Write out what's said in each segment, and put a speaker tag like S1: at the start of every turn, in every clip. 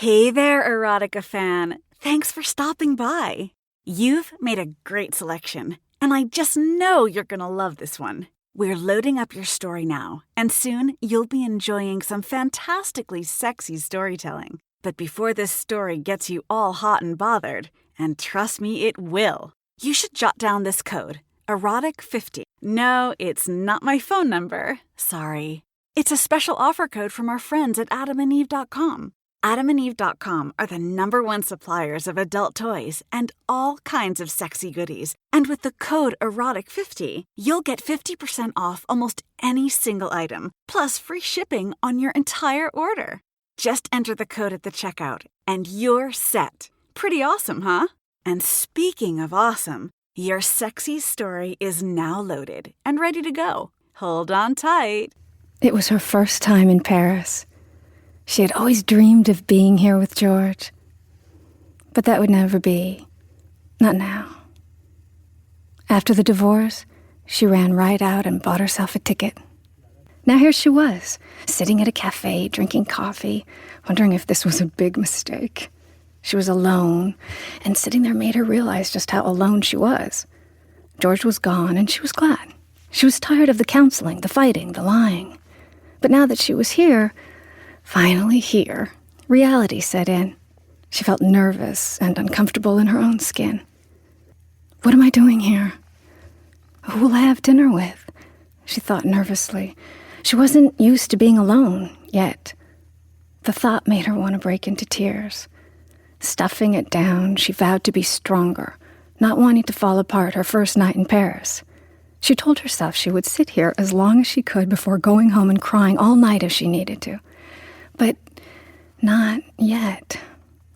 S1: Hey there, Erotica fan. Thanks for stopping by. You've made a great selection, and I just know you're gonna love this one. We're loading up your story now, and soon you'll be enjoying some fantastically sexy storytelling. But before this story gets you all hot and bothered, and trust me, it will, you should jot down this code, EROTIC50. No, it's not my phone number. Sorry. It's a special offer code from our friends at adamandeve.com. AdamandEve.com are the #1 suppliers of adult toys and all kinds of sexy goodies. And with the code EROTIC50, you'll get 50% off almost any single item, plus free shipping on your entire order. Just enter the code at the checkout, and you're set. Pretty awesome, huh? And speaking of awesome, your sexy story is now loaded and ready to go. Hold on tight.
S2: It was her first time in Paris. She had always dreamed of being here with George. But that would never be. Not now. After the divorce, she ran right out and bought herself a ticket. Now here she was, sitting at a cafe, drinking coffee, wondering if this was a big mistake. She was alone, and sitting there made her realize just how alone she was. George was gone, and she was glad. She was tired of the counseling, the fighting, the lying. But now that she was here, finally here, reality set in. She felt nervous and uncomfortable in her own skin. What am I doing here? Who will I have dinner with? She thought nervously. She wasn't used to being alone yet. The thought made her want to break into tears. Stuffing it down, she vowed to be stronger, not wanting to fall apart her first night in Paris. She told herself she would sit here as long as she could before going home and crying all night if she needed to. But not yet.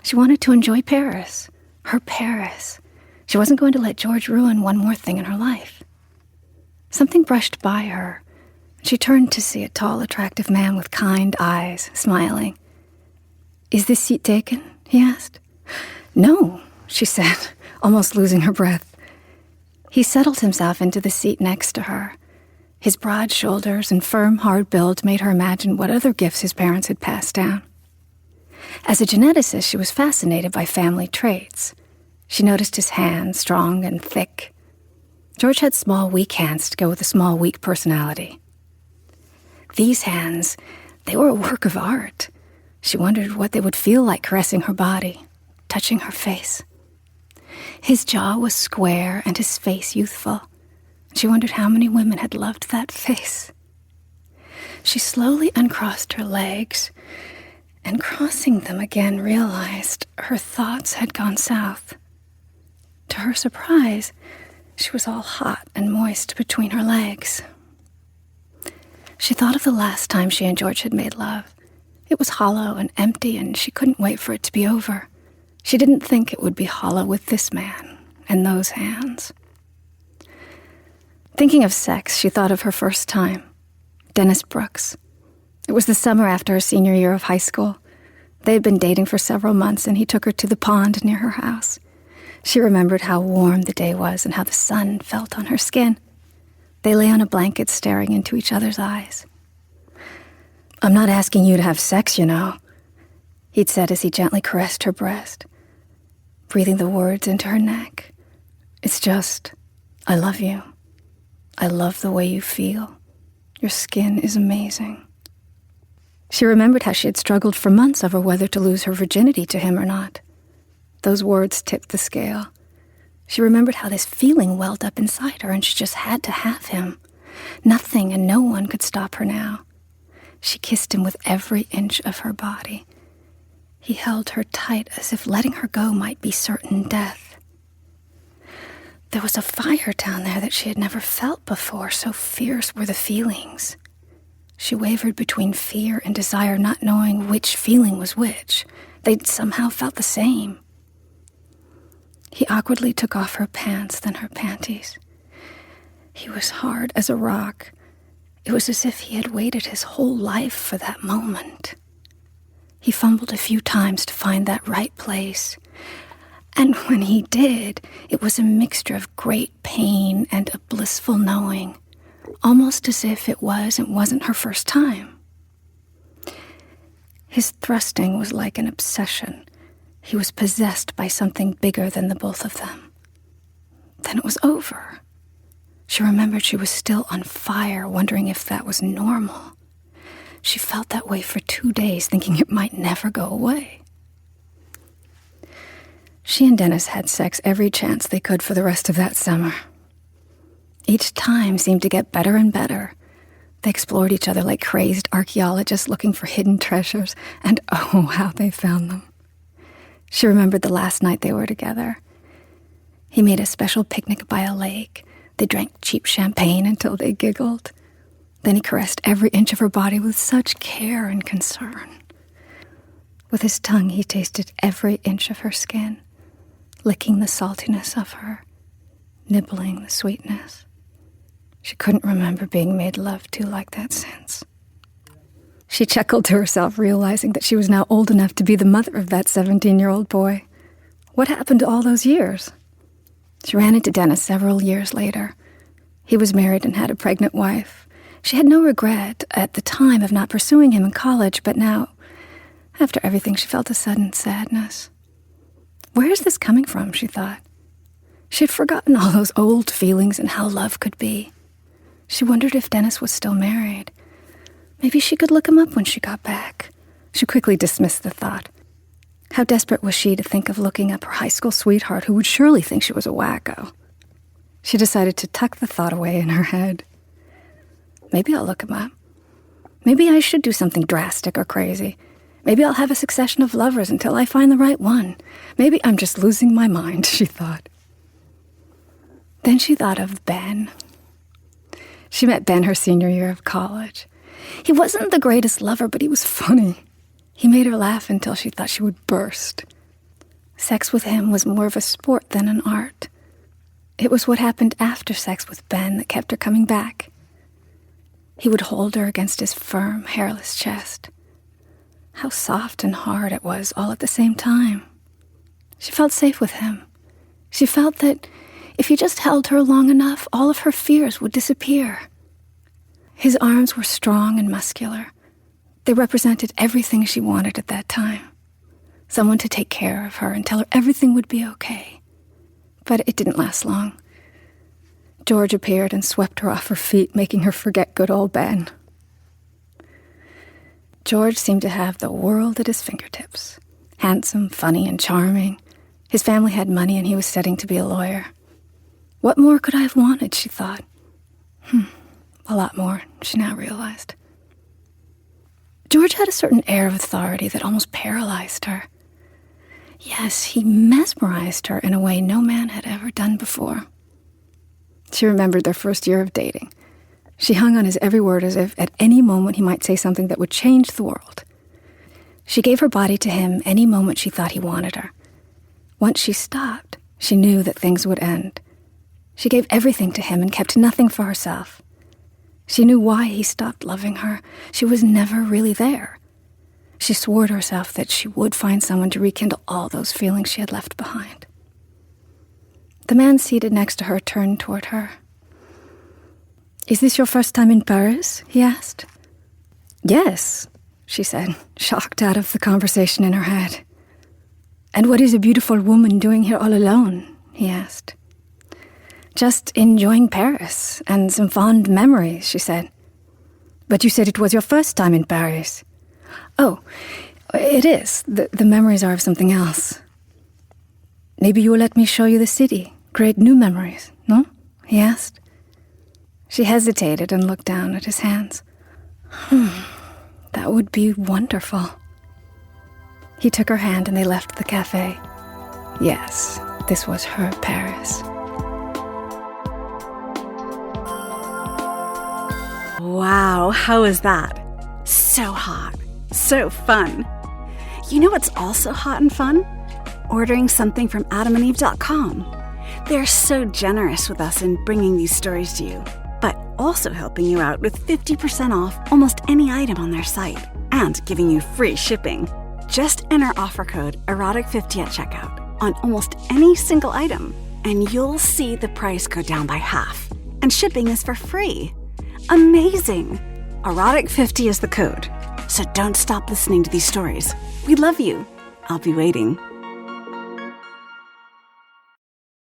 S2: She wanted to enjoy Paris, her Paris. She wasn't going to let George ruin one more thing in her life. Something brushed by her. She turned to see a tall, attractive man with kind eyes, smiling. "Is this seat taken?" he asked. "No," she said, almost losing her breath. He settled himself into the seat next to her. His broad shoulders and firm, hard build made her imagine what other gifts his parents had passed down. As a geneticist, she was fascinated by family traits. She noticed his hands, strong and thick. George had small, weak hands to go with a small, weak personality. These hands, they were a work of art. She wondered what they would feel like caressing her body, touching her face. His jaw was square and his face youthful. She wondered how many women had loved that face. She slowly uncrossed her legs, and crossing them again realized her thoughts had gone south. To her surprise, she was all hot and moist between her legs. She thought of the last time she and George had made love. It was hollow and empty, and she couldn't wait for it to be over. She didn't think it would be hollow with this man and those hands. Thinking of sex, she thought of her first time, Dennis Brooks. It was the summer after her senior year of high school. They had been dating for several months, and he took her to the pond near her house. She remembered how warm the day was and how the sun felt on her skin. They lay on a blanket staring into each other's eyes. "I'm not asking you to have sex, you know," he'd said as he gently caressed her breast, breathing the words into her neck. "It's just, I love you. I love the way you feel. Your skin is amazing." She remembered how she had struggled for months over whether to lose her virginity to him or not. Those words tipped the scale. She remembered how this feeling welled up inside her, and she just had to have him. Nothing and no one could stop her now. She kissed him with every inch of her body. He held her tight as if letting her go might be certain death. There was a fire down there that she had never felt before, so fierce were the feelings. She wavered between fear and desire, not knowing which feeling was which. They'd somehow felt the same. He awkwardly took off her pants, then her panties. He was hard as a rock. It was as if he had waited his whole life for that moment. He fumbled a few times to find that right place. And when he did, it was a mixture of great pain and a blissful knowing, almost as if it was and wasn't her first time. His thrusting was like an obsession. He was possessed by something bigger than the both of them. Then it was over. She remembered she was still on fire, wondering if that was normal. She felt that way for 2 days, thinking it might never go away. She and Dennis had sex every chance they could for the rest of that summer. Each time seemed to get better and better. They explored each other like crazed archaeologists looking for hidden treasures, and oh, how they found them. She remembered the last night they were together. He made a special picnic by a lake. They drank cheap champagne until they giggled. Then he caressed every inch of her body with such care and concern. With his tongue, he tasted every inch of her skin, licking the saltiness of her, nibbling the sweetness. She couldn't remember being made love to like that since. She chuckled to herself, realizing that she was now old enough to be the mother of that 17-year-old boy. What happened to all those years? She ran into Dennis several years later. He was married and had a pregnant wife. She had no regret at the time of not pursuing him in college, but now, after everything, she felt a sudden sadness. Where is this coming from, she thought. She had forgotten all those old feelings and how love could be. She wondered if Dennis was still married. Maybe she could look him up when she got back. She quickly dismissed the thought. How desperate was she to think of looking up her high school sweetheart, who would surely think she was a wacko? She decided to tuck the thought away in her head. Maybe I'll look him up. Maybe I should do something drastic or crazy. Maybe I'll have a succession of lovers until I find the right one. Maybe I'm just losing my mind, she thought. Then she thought of Ben. She met Ben her senior year of college. He wasn't the greatest lover, but he was funny. He made her laugh until she thought she would burst. Sex with him was more of a sport than an art. It was what happened after sex with Ben that kept her coming back. He would hold her against his firm, hairless chest. How soft and hard it was all at the same time. She felt safe with him. She felt that if he just held her long enough, all of her fears would disappear. His arms were strong and muscular. They represented everything she wanted at that time. Someone to take care of her and tell her everything would be okay. But it didn't last long. George appeared and swept her off her feet, making her forget good old Ben. George seemed to have the world at his fingertips. Handsome, funny, and charming. His family had money and he was studying to be a lawyer. What more could I have wanted, she thought. A lot more, she now realized. George had a certain air of authority that almost paralyzed her. Yes, he mesmerized her in a way no man had ever done before. She remembered their first year of dating. She hung on his every word as if at any moment he might say something that would change the world. She gave her body to him any moment she thought he wanted her. Once she stopped, she knew that things would end. She gave everything to him and kept nothing for herself. She knew why he stopped loving her. She was never really there. She swore to herself that she would find someone to rekindle all those feelings she had left behind. The man seated next to her turned toward her. "Is this your first time in Paris?" he asked. "Yes," she said, shocked out of the conversation in her head. "And what is a beautiful woman doing here all alone?" he asked. "Just enjoying Paris and some fond memories," she said. "But you said it was your first time in Paris." "Oh, it is. The memories are of something else." "Maybe you will let me show you the city, create new memories, no?" he asked. She hesitated and looked down at his hands. That would be wonderful. He took her hand and they left the cafe. Yes, this was her Paris.
S1: Wow, how was that? So hot. So fun. You know what's also hot and fun? Ordering something from adamandeve.com. They're so generous with us in bringing these stories to you, but also helping you out with 50% off almost any item on their site and giving you free shipping. Just enter offer code EROTIC50 at checkout on almost any single item, and you'll see the price go down by half. And shipping is for free. Amazing! EROTIC50 is the code. So don't stop listening to these stories. We love you. I'll be waiting.